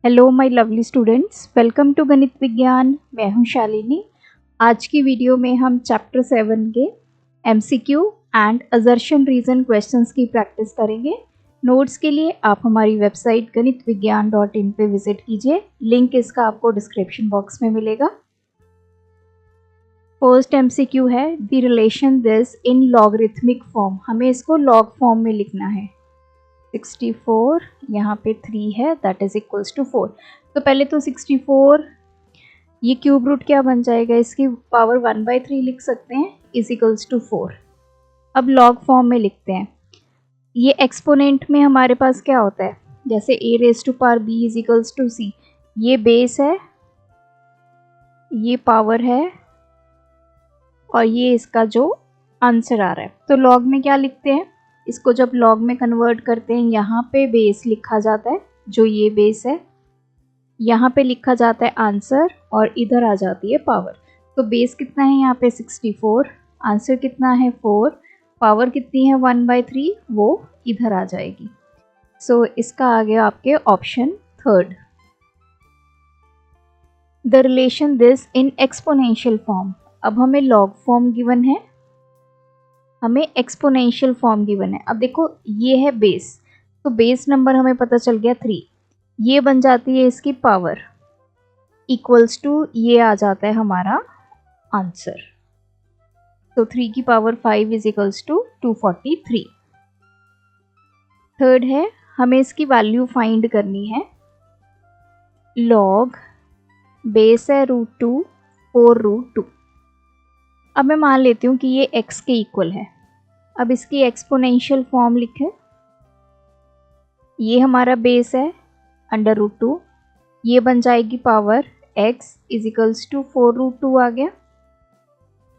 Hello my lovely students, welcome to Ganit Vigyan. मैं हूं शालिनी। आज की वीडियो में हम चैप्टर 7 के MCQ and assertion reason questions की प्रैक्टिस करेंगे। नोट्स के लिए आप हमारी वेबसाइट ganitvigyan.in पे विजिट कीजिए। लिंक इसका आपको डिस्क्रिप्शन बॉक्स में मिलेगा। फर्स्ट एमसीक्यू है the relation this in logarithmic form. हमें इसको लॉग फॉर्म में लिखना है। 64 यहाँ पे 3 है, दैट इज इक्वल्स टू 4। तो पहले तो 64 ये क्यूब रूट क्या बन जाएगा, इसकी पावर 1/3 लिख सकते हैं, इज इक्वल्स टू 4। अब लॉग फॉर्म में लिखते हैं। ये एक्सपोनेंट में हमारे पास क्या होता है, जैसे a raise to power b is equals to c। ये बेस है, ये पावर है और ये इसका जो आंसर आ रहा है। तो लॉग में क्या लिखते हैं, इसको जब लॉग में कन्वर्ट करते हैं, यहाँ पे बेस लिखा जाता है, जो ये बेस है, यहाँ पे लिखा जाता है आंसर और इधर आ जाती है पावर। तो बेस कितना है यहाँ पे 64, आंसर कितना है 4, पावर कितनी है 1/3, वो इधर आ जाएगी। सो इसका आ गया आपके option third. The relation this in exponential form. अब हमें लॉग फॉर्म गिवन है, हमें एक्सपोनेंशियल फॉर्म गिवन है। अब देखो ये है बेस, तो बेस नंबर हमें पता चल गया 3, ये बन जाती है इसकी पावर, इक्वल्स टू ये आ जाता है हमारा आंसर। तो 3 की power 5 is equals to 243। Third है, हमें इसकी वैल्यू फाइंड करनी है। लॉग बेस है √2 4√2। अब मैं मान लेती हूँ कि ये x के इक्वल है। अब इसकी एक्सपोनेंशियल फॉर्म लिखे, ये हमारा बेस है √2, ये बन जाएगी power x is equals to 4√2 आ गया।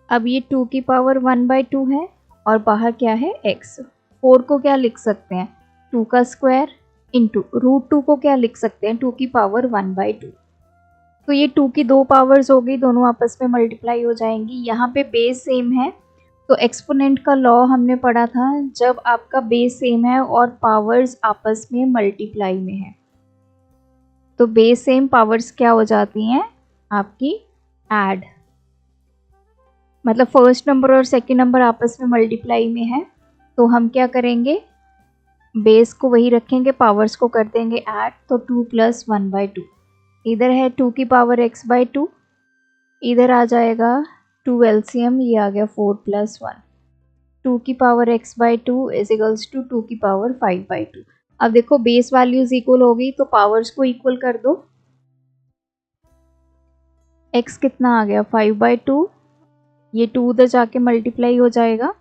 अब ये 2 की पावर 1/2 है और बाहर क्या है x। 4 को क्या लिख सकते हैं, 2 का स्क्वायर इंटू √2 को क्या लिख सकते हैं, 2 की पावर 1/2। तो ये 2 की 2 पावर्स हो गई, दोनों आपस में मल्टीप्लाई हो जाएंगी। यहाँ पे बेस सेम है, तो एक्सपोनेंट का लॉ हमने पढ़ा था, जब आपका बेस सेम है और पावर्स आपस में मल्टीप्लाई में है, तो बेस सेम पावर्स क्या हो जाती हैं आपकी ऐड। मतलब फर्स्ट नंबर और सेकंड नंबर आपस में मल्टीप्लाई में है, तो हम क्या करेंगे, बेस को वही रखेंगे, पावर्स को कर देंगे ऐड। तो 2 + 1/2, इधर है 2 की पावर x/2, इधर आ जाएगा 2 एलसीएम, ये आ गया 4 + 1। 2 की power x/2 is equals to 2 की पावर 5/2। अब देखो बेस वैल्यूज इक्वल हो गई, तो पावर्स को इक्वल कर दो। x कितना आ गया 5/2, ये 2 उधर जाके मल्टीप्लाई हो जाएगा,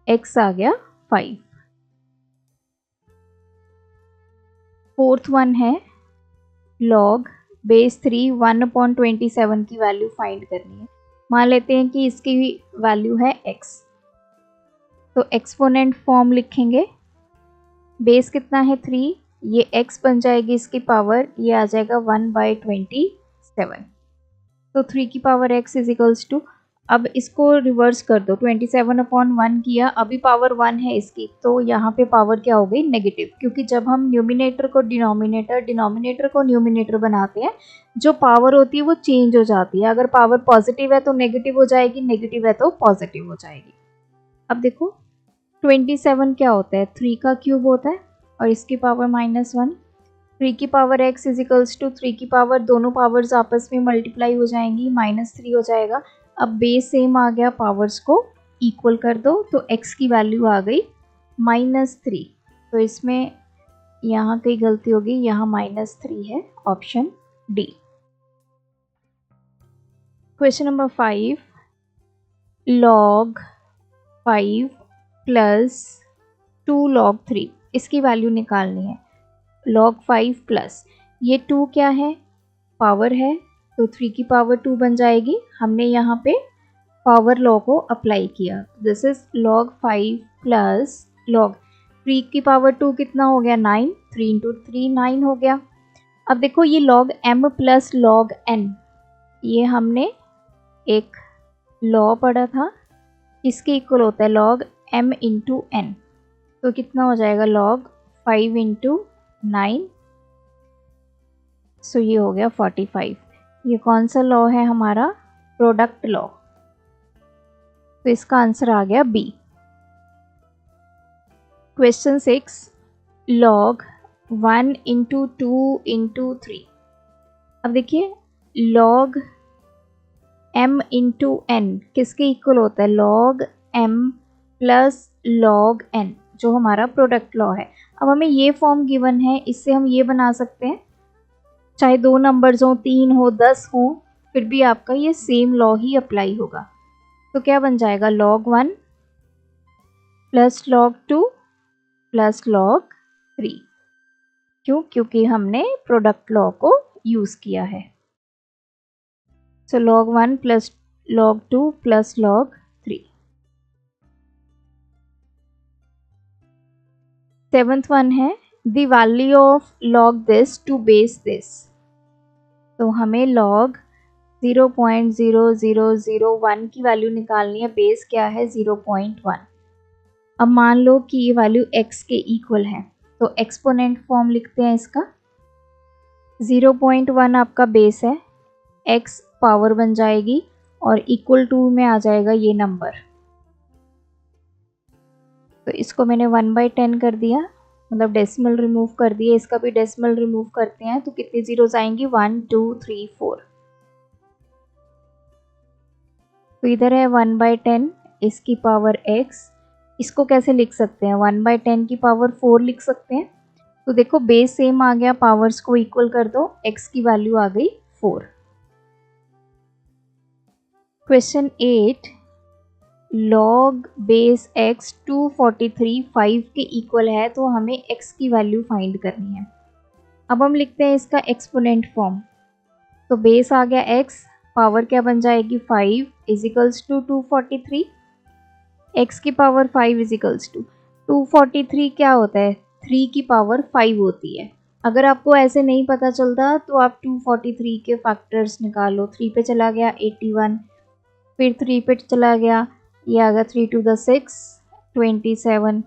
x आ गया 5। फोर्थ वन है लॉग बेस 3 1/27 की वैल्यू फाइंड करनी है। मान लेते हैं कि इसकी वैल्यू है x, तो एक्सपोनेंट फॉर्म लिखेंगे। बेस कितना है 3, ये x बन जाएगी इसकी पावर, ये आ जाएगा 1/27। तो 3 की power x is equals to, अब इसको रिवर्स कर दो, 27/1 किया, अभी पावर 1 है इसकी, तो यहाँ पे पावर क्या हो गई नेगेटिव, क्योंकि जब हम न्यूमिनेटर को डिनोमिनेटर, डिनोमिनेटर को न्यूमिनेटर बनाते हैं, जो पावर होती है वो चेंज हो जाती है। अगर पावर पॉजिटिव है तो नेगेटिव हो जाएगी, नेगेटिव है तो पॉजिटिव हो जाएगी। अब देखो 27 क्या होता है, 3 का क्यूब होता है और इसकी पावर -1। 3 की power x is equals to 3 की पावर, दोनों पावर्स आपस में मल्टीप्लाई हो जाएंगी, -3 हो जाएगा। अब बेस सेम आ गया, पावर्स को इक्वल कर दो, तो x की वैल्यू आ गई -3। तो इसमें यहाँ कई गलती होगी, यहाँ -3 है, option D. Question number 5, log 5 + 2 log 3, इसकी वैल्यू निकालनी है। log 5 प्लस ये 2 क्या है, पावर है, तो 3 की पावर 2 बन जाएगी। हमने यहाँ पे पावर लॉ को अप्लाई किया, this is log 5 plus log 3 की पावर 2 कितना हो गया 9, 3 × 3 9 हो गया। अब देखो ये log m plus log n, ये हमने एक लॉ पढ़ा था, इसके इक्वल होता है log m × n, तो कितना हो जाएगा log 5 × 9 सो ये हो गया 45। ये कौन सा लॉ है हमारा? Product law. तो इसका आंसर आ गया B. Question 6, log 1 into 2 into 3। अब देखिए log m इंटू n किसके इक्वल होता है? log m plus log n, जो हमारा प्रोडक्ट लॉ है। अब हमें ये फॉर्म गिवन है, इससे हम ये बना सकते हैं, चाहे 2 नंबर्स हो, 3 हो, 10 हो, फिर भी आपका ये सेम लॉ ही अप्लाई होगा। तो क्या बन जाएगा? log 1 plus log 2 plus log 3। क्यों? क्योंकि हमने प्रोडक्ट लॉ को यूज किया है। So log 1 plus log 2 plus log 3। 7th one है the value of log this to base this. तो हमें log 0.0001 की वैल्यू निकालनी है, बेस क्या है? 0.1। अब मान लो कि ये वैल्यू x के इक्वल है, तो एक्सपोनेंट फॉर्म लिखते हैं इसका। 0.1 आपका बेस है, x पावर बन जाएगी और इक्वल टू में आ जाएगा ये नंबर। तो इसको मैंने 1/10 कर दिया, मतलब डेसिमल रिमूव कर दिया। इसका भी डेसिमल रिमूव करते हैं तो कितनी जीरोस आएंगी? 1 2 3 4। तो इधर है 1/10 इसकी पावर x। इसको कैसे लिख सकते हैं? 1/10 की पावर 4 लिख सकते हैं। तो देखो बेस सेम आ गया, पावर्स को इक्वल कर दो, x की वैल्यू आ गई 4। क्वेश्चन 8, log बेस x 243 5 के इक्वल है, तो हमें x की वैल्यू फाइंड करनी है। अब हम लिखते हैं इसका एक्सपोनेंट फॉर्म। तो बेस आ गया x, पावर क्या बन जाएगी? 5 इजिकल्स टू 243। x की पावर 5 इजिकल्स टू 243 क्या होता है? 3 की पावर 5 होती है। अगर आपको ऐसे नहीं पता चलता तो आप 243 के फैक्टर्स निकालो। 3 पे चला गया 81, फिर 3 पे चला गया, ये आ गया 3 to the 6 27,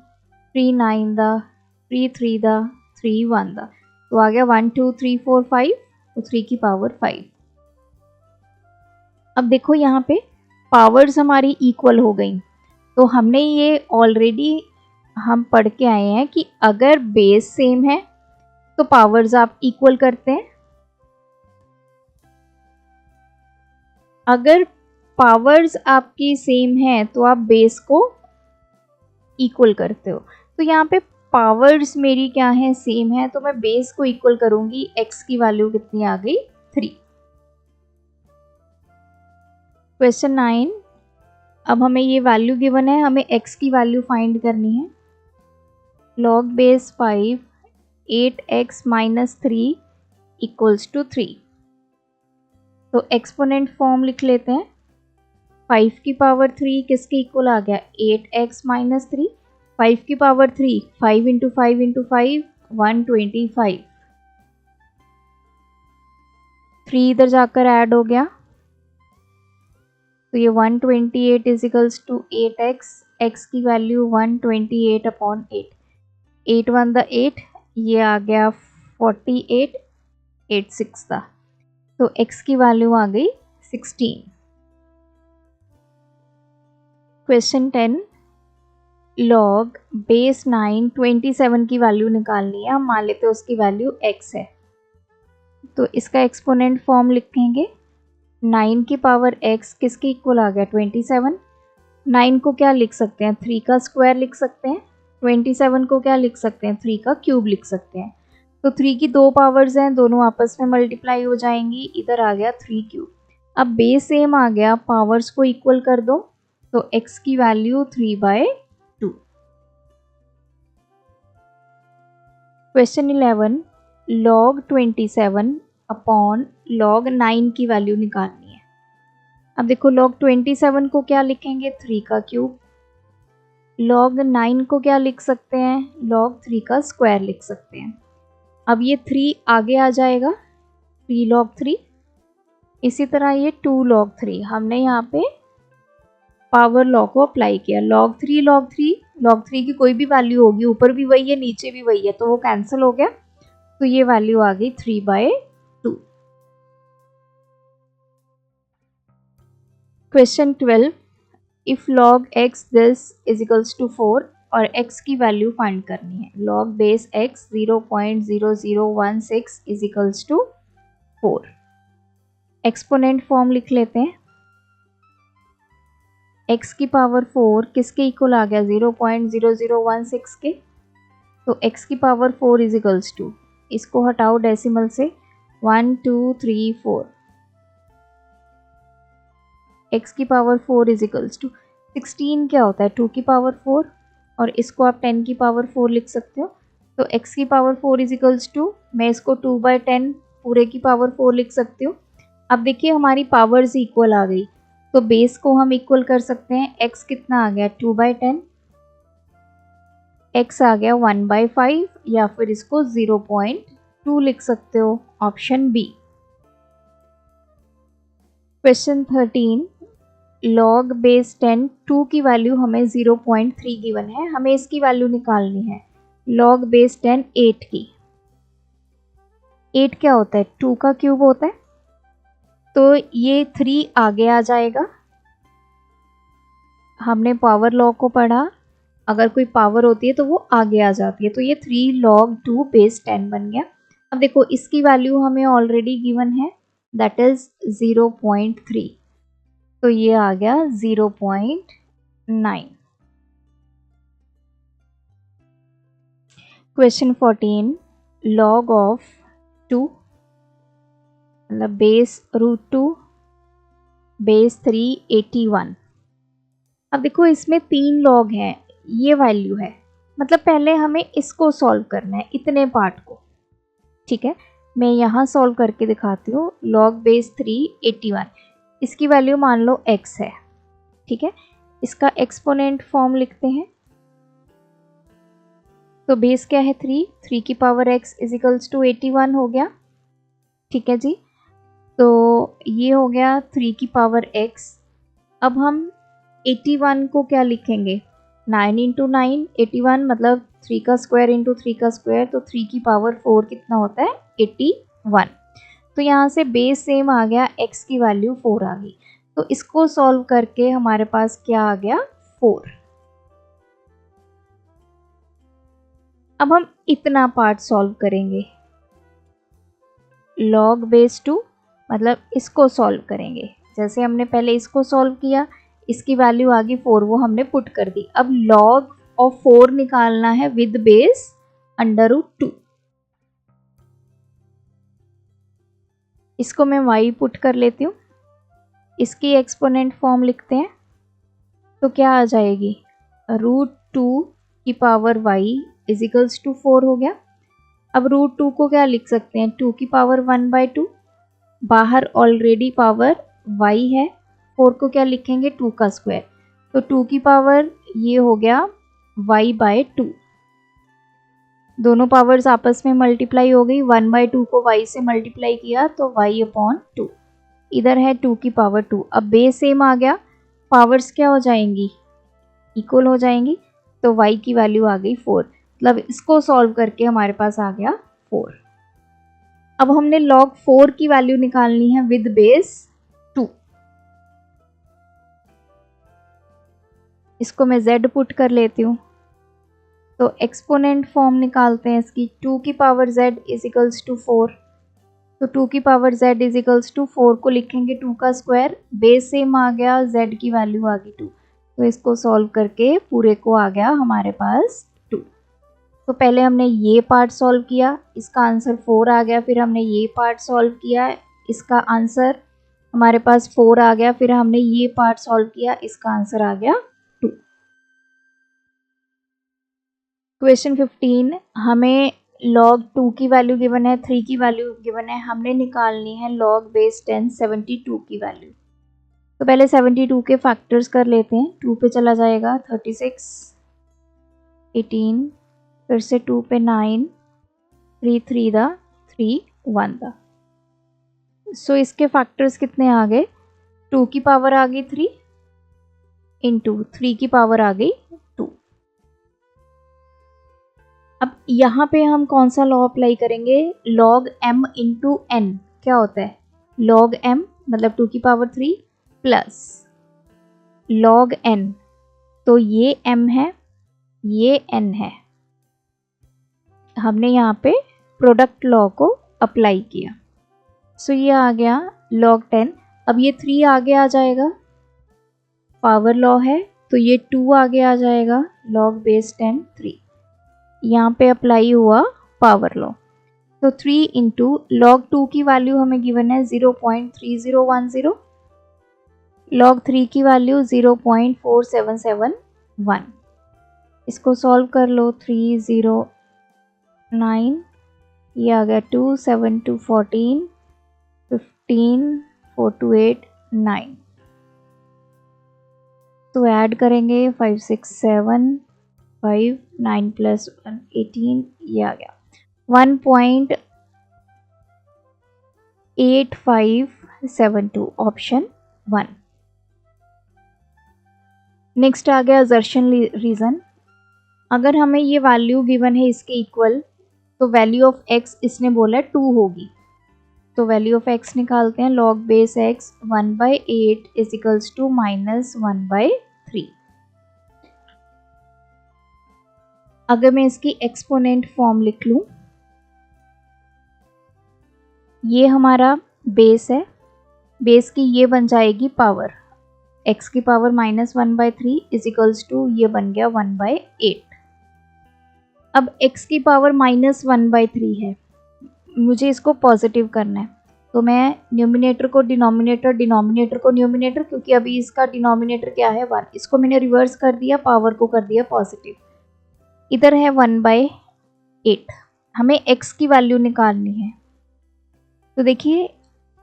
3 9 the 3 3 the 3 1 the, तो आ गया 1 2 3 4 5, तो 3 की पावर 5। अब देखो यहाँ पे पावर्स हमारी इक्वल हो गई। तो हमने ये ऑलरेडी हम पढ़ के आए हैं कि अगर बेस सेम है तो पावर्स आप इक्वल करते हैं। अगर पावर्स आपकी सेम है तो आप बेस को इक्वल करते हो। तो यहाँ पे पावर्स मेरी क्या है? सेम है, तो मैं बेस को इक्वल करूंगी। x की वैल्यू कितनी आ गई? 3। क्वेश्चन 9, अब हमें ये वैल्यू गिवन है, हमें x की वैल्यू फाइंड करनी है। log base 5 8x minus 3 equals to 3। तो एक्सपोनेंट फॉर्म लिख लेते हैं। 5 की पावर 3 किसके इक्वल आ गया? 8x minus 3। 5 की पावर 3, 5 इंटू 5 इंटू 5 125। 3 इधर जाकर ऐड हो गया, तो ये 128 इजिकल्स टू 8x। x की वैल्यू 128 अपॉन 8, 8 1 द 8, ये आ गया 48, 8 6 था, तो x की वैल्यू आ गई 16। क्वेश्चन 10, log बेस 9 27 की वैल्यू निकालनी है। हम मान लेते हैं उसकी वैल्यू x है, तो इसका एक्सपोनेंट फॉर्म लिखेंगे। 9 की पावर x किसके इक्वल आ गया? 27। 9 को क्या लिख सकते हैं? 3 का स्क्वायर लिख सकते हैं। 27 को क्या लिख सकते हैं? 3 का क्यूब लिख सकते हैं। तो 3 की 2 पावर्स हैं, दोनों आपस में मल्टीप्लाई हो जाएंगी, इधर आ गया 3 क्यूब। अब बेस सेम आ गया, पावर्स को इक्वल कर दो, तो x की value 3/2। Question 11, log 27 upon log 9 की वैल्यू निकालनी है। अब देखो log 27 को क्या लिखेंगे? 3 का क्यूब। log 9 को क्या लिख सकते हैं? log 3 का स्क्वायर लिख सकते हैं। अब ये 3 आगे आ जाएगा, 3 log 3। इसी तरह ये 2 log 3, हमने यहाँ पे पावर लॉ को अप्लाई किया। log 3 log 3, log 3 की कोई भी वैल्यू होगी, ऊपर भी वही है नीचे भी वही है, तो वो कैंसिल हो गया, तो ये वैल्यू आ गई 3/2। Question 12, if log x this is equals to 4 और x की वैल्यू फाइंड करनी है। log base x 0.0016 is equals to 4। Exponent form लिख लेते हैं। x की पावर 4 किसके इक्वल आ गया, 0.0016 के। तो x की पावर 4 इज इक्वल्स टू, इसको हटाओ डेसिमल से, 1 2 3 4। x की पावर 4 इज इक्वल्स टू 16 क्या होता है, 2 की पावर 4, और इसको आप 10 की पावर 4 लिख सकते हो। तो x की पावर 4 इज इक्वल्स टू, मैं इसको 2/10 पूरे की पावर 4 लिख सकती हूँ। अब देखिए हमारी पावर्स इक्वल आ गई, तो बेस को हम इक्वल कर सकते हैं। x कितना आ गया, 2/10, x आ गया 1/5, या फिर इसको 0.2 लिख सकते हो, option B. Question 13, log base 10 2 की वैल्यू हमें 0.3 गिवन है, हमें इसकी वैल्यू निकालनी है। log बेस 10 8 की, 8 क्या होता है, 2 का क्यूब होता है, तो ये 3 आगे आ जाएगा। हमने पावर लॉ को पढ़ा, अगर कोई पावर होती है तो वो आगे आ जाती है, तो ये 3 log 2 बेस 10 बन गया। अब देखो इसकी वैल्यू हमें ऑलरेडी गिवन है, दैट इज 0.3, तो ये आ गया 0.9। क्वेश्चन 14, log ऑफ 2 मतलब बेस √2 बेस 3 81। अब देखो इसमें 3 log हैं, ये वैल्यू है, मतलब पहले हमें इसको सॉल्व करना है, इतने पार्ट को। ठीक है, मैं यहाँ सॉल्व करके दिखाती हूँ। log बेस 3 81, इसकी वैल्यू मान लो x है। ठीक है, इसका एक्सपोनेंट फॉर्म लिखते हैं। तो बेस क्या है, 3 की power x is equals to 81 हो गया। ठीक है जी, तो ये हो गया 3 की पावर x। अब हम 81 को क्या लिखेंगे, 9 इंटू 9 81, मतलब 3 का स्क्वायर इंटू 3 का स्क्वायर, तो 3 की पावर 4 कितना होता है, 81। तो यहाँ से बेस सेम आ गया, x की वैल्यू 4 आ गई। तो इसको सॉल्व करके हमारे पास क्या आ गया, 4। अब हम इतना पार्ट सॉल्व करेंगे, log बेस 2 मतलब इसको सॉल्व करेंगे। जैसे हमने पहले इसको सॉल्व किया, इसकी वैल्यू आ गई 4, वो हमने पुट कर दी। अब log ऑफ 4 निकालना है विद बेस √2। इसको मैं y पुट कर लेती हूँ, इसकी एक्सपोनेंट फॉर्म लिखते हैं। तो क्या आ जाएगी, √2 की power y is equals to 4 हो गया। अब √2 को क्या लिख सकते हैं, 2 की पावर 1/2, बाहर ऑलरेडी पावर y है, 4 को क्या लिखेंगे, 2 का स्क्वायर, तो 2 की पावर ये हो गया y/2। दोनों पावर्स आपस में मल्टीप्लाई हो गई, 1/2 को y से मल्टीप्लाई किया तो y/2, इधर है 2 की पावर 2। अब बेस सेम आ गया, पावर्स क्या हो जाएंगी, इक्वल हो जाएंगी, तो y की वैल्यू आ गई 4। मतलब इसको सॉल्व करके हमारे पास आ गया 4। अब हमने log 4 की वैल्यू निकालनी है विद बेस 2। इसको मैं z पुट कर लेती हूँ, तो एक्सपोनेंट फॉर्म निकालते हैं इसकी। 2 की power z is equals to 4, तो 2 की power z is equals to 4 को लिखेंगे 2 का स्क्वायर, बेस सेम आ गया, z की वैल्यू आ गई 2, तो इसको सॉल्व करके पूरे को आ गया हमारे पास 2। तो पहले हमने ये पार्ट सॉल्व किया, इसका आंसर 4 आ गया, फिर हमने ये पार्ट सॉल्व किया, इसका आंसर हमारे पास 4 आ गया, फिर हमने ये पार्ट सॉल्व किया, इसका आंसर आ गया 2। क्वेश्चन 15, हमें log 2 की वैल्यू गिवन है, 3 की वैल्यू गिवन है, हमने निकालनी है log बेस 10 72 की वैल्यू। तो पहले 72 के फैक्टर्स कर लेते हैं। 2 पे चला जाएगा 36, 18, फिर से 2 पे 9, 3 3 दा 3 1 दा। सो इसके फैक्टर्स कितने आ गए, 2 की पावर आ गई 3 इंटू 3 की पावर आ गई 2। अब यहाँ पे हम कौन सा लॉ अप्लाई करेंगे, log m इंटू n क्या होता है, log m मतलब 2 की पावर 3 प्लस log n, तो ये m है, ये n है। हमने यहाँ पे प्रोडक्ट लॉ को अप्लाई किया। सो ये आ गया log 10। अब ये 3 आगे आ जाएगा, पावर लॉ है तो ये 2 आगे आ जाएगा, log बेस 10 3। यहाँ पे अप्लाई हुआ पावर लॉ, तो 3 इंटू log 2 की वैल्यू हमें गिवन है 0.3010, log 3 की वैल्यू 0.4771। इसको सॉल्व कर लो, 309, ये आ गया 2, 7 2 14, 15, 4 2 8 9। तो ऐड करेंगे 5 6 7 5 9 प्लस 1 18, ये आ गया 1.8572, ऑप्शन 1। नेक्स्ट आ गया असर्शन रीजन। अगर हमें ये वैल्यू गिवन है इसके इक्वल, तो वैल्यू ऑफ x इसने बोला है 2 होगी, तो वैल्यू ऑफ x निकालते हैं। log base x 1/8 is equals to -1/3। अगर मैं इसकी एक्सपोनेंट फॉर्म लिख लूं, ये हमारा बेस है, बेस की ये बन जाएगी पावर, x की पावर -1/3 इज इक्वल्स टू ये बन गया 1/8। अब x की पावर -1/3 है, मुझे इसको पॉजिटिव करना है, तो मैं न्यूमिनेटर को डिनोमिनेटर, डिनोमिनेटर को न्यूमिनेटर, क्योंकि अभी इसका डिनोमिनेटर क्या है 1, इसको मैंने रिवर्स कर दिया, पावर को कर दिया पॉजिटिव। इधर है 1/8, हमें x की वैल्यू निकालनी है, तो देखिए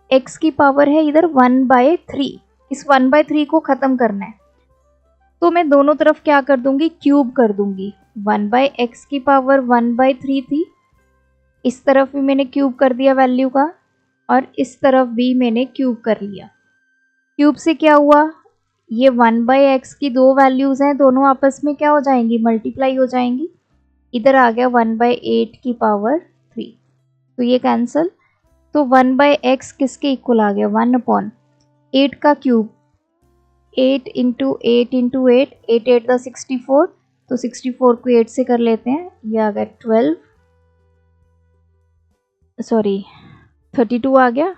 x की पावर है इधर 1/3, इस 1/3 को ख़त्म करना है, तो मैं दोनों तरफ क्या कर दूंगी, क्यूब कर दूंगी। 1/x की पावर 1/3 थी, इस तरफ भी मैंने क्यूब कर दिया वैल्यू का, और इस तरफ भी मैंने क्यूब कर लिया। क्यूब से क्या हुआ, ये 1/x की दो वैल्यूज़ हैं, दोनों आपस में क्या हो जाएंगी, मल्टीप्लाई हो जाएंगी। इधर आ गया 1/8 की पावर 3, तो ये कैंसिल, तो 1/x किसके इक्वल आ गया, 1/8 का क्यूब, 8 इंटू 8 इंटू 8, 8 8 का 64, तो 64 को 8 से कर लेते हैं, ये आ गया 32 आ गया,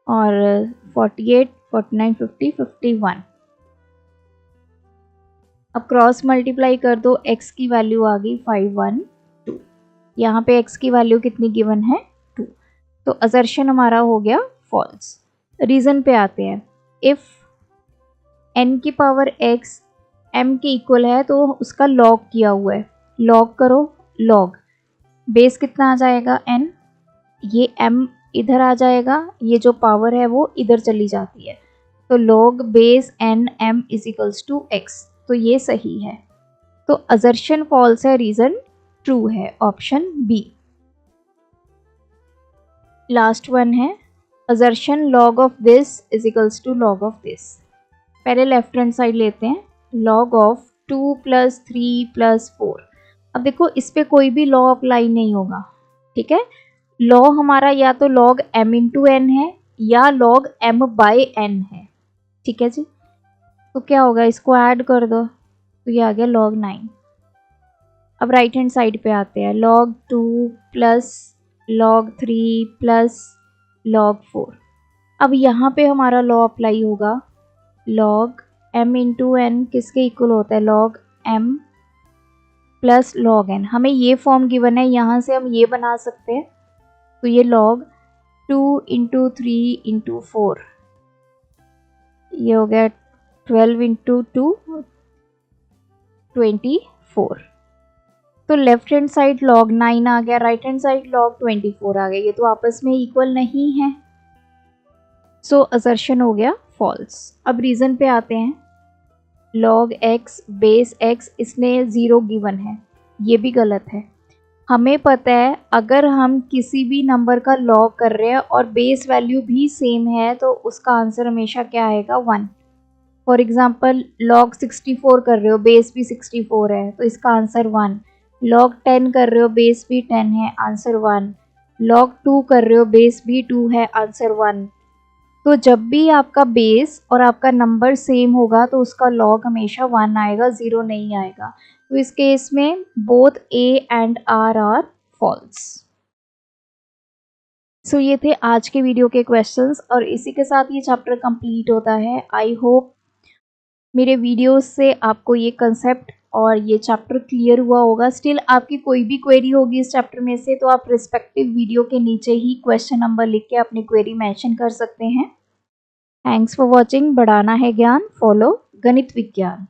और 48 49 50 51। अब क्रॉस मल्टीप्लाई कर दो, x की वैल्यू आ गई 512, यहाँ पे x की वैल्यू कितनी गिवन है 2, तो असर्शन हमारा हो गया फॉल्स। रीज़न पे आते हैं, इफ़ n की पावर x m के इक्वल है तो उसका लॉग किया हुआ है, लॉग करो, लॉग बेस कितना आ जाएगा n, ये m इधर आ जाएगा, ये जो पावर है वो इधर चली जाती है, तो log base n m is equals to x, तो ये सही है, तो असर्शन फॉल्स है, रीज़न ट्रू है, ऑप्शन बी। लास्ट वन है assertion log of this is equals to log of this. पहले लेफ्ट हैंड साइड लेते हैं, log ऑफ 2 + 3 + 4। अब देखो इस पे कोई भी लॉ अप्लाई नहीं होगा, ठीक है, लॉ हमारा या तो log m इंटू n है या log m/n है, ठीक है जी। तो क्या होगा, इसको ऐड कर दो, तो ये आ गया log 9। अब राइट हैंड साइड पे आते हैं, log 2 + log 3 + log 4। अब यहाँ पे हमारा लॉ अप्लाई होगा, log m इंटू n किसके इक्वल होता है, log m + log n। हमें ये फॉर्म गिवन है, यहाँ से हम ये बना सकते हैं, तो ये log 2 इंटू 3 इंटू 4, ये हो गया 12 इंटू 2 24। तो लेफ्ट हैंड साइड log 9 आ गया, राइट हैंड साइड log 24 आ गया, ये तो आपस में इक्वल नहीं है, सो असर्शन हो गया फॉल्स। अब रीज़न पे आते हैं, log x बेस x इसने 0 गिवन है, ये भी गलत है। हमें पता है अगर हम किसी भी नंबर का लॉग कर रहे हैं और बेस वैल्यू भी सेम है तो उसका आंसर हमेशा क्या आएगा, 1। फॉर एग्जांपल log 64 कर रहे हो, बेस भी 64 है, तो इसका आंसर 1। log 10 कर रहे हो, बेस भी 10 है, आंसर 1। log 2 कर रहे हो, बेस भी 2 है, आंसर 1। तो जब भी आपका बेस और आपका नंबर सेम होगा तो उसका लॉग हमेशा 1 आएगा, 0 नहीं आएगा। तो इस केस में both A and R are false. So ये थे आज के वीडियो के क्वेश्चंस और इसी के साथ ये चैप्टर कंप्लीट होता है। आई होप मेरे वीडियोस से आपको ये कंसेप्ट और ये चैप्टर क्लियर हुआ होगा। स्टिल आपकी कोई भी क्वेरी होगी इस चैप्टर में से तो आप रिस्पेक्टिव वीडियो के नीचे ही क्वेश्चन नंबर लिख के अपनी क्वेरी मेंशन कर सकते हैं। Thanks for watching. बढ़ाना है ज्ञान, फॉलो गणित विज्ञान।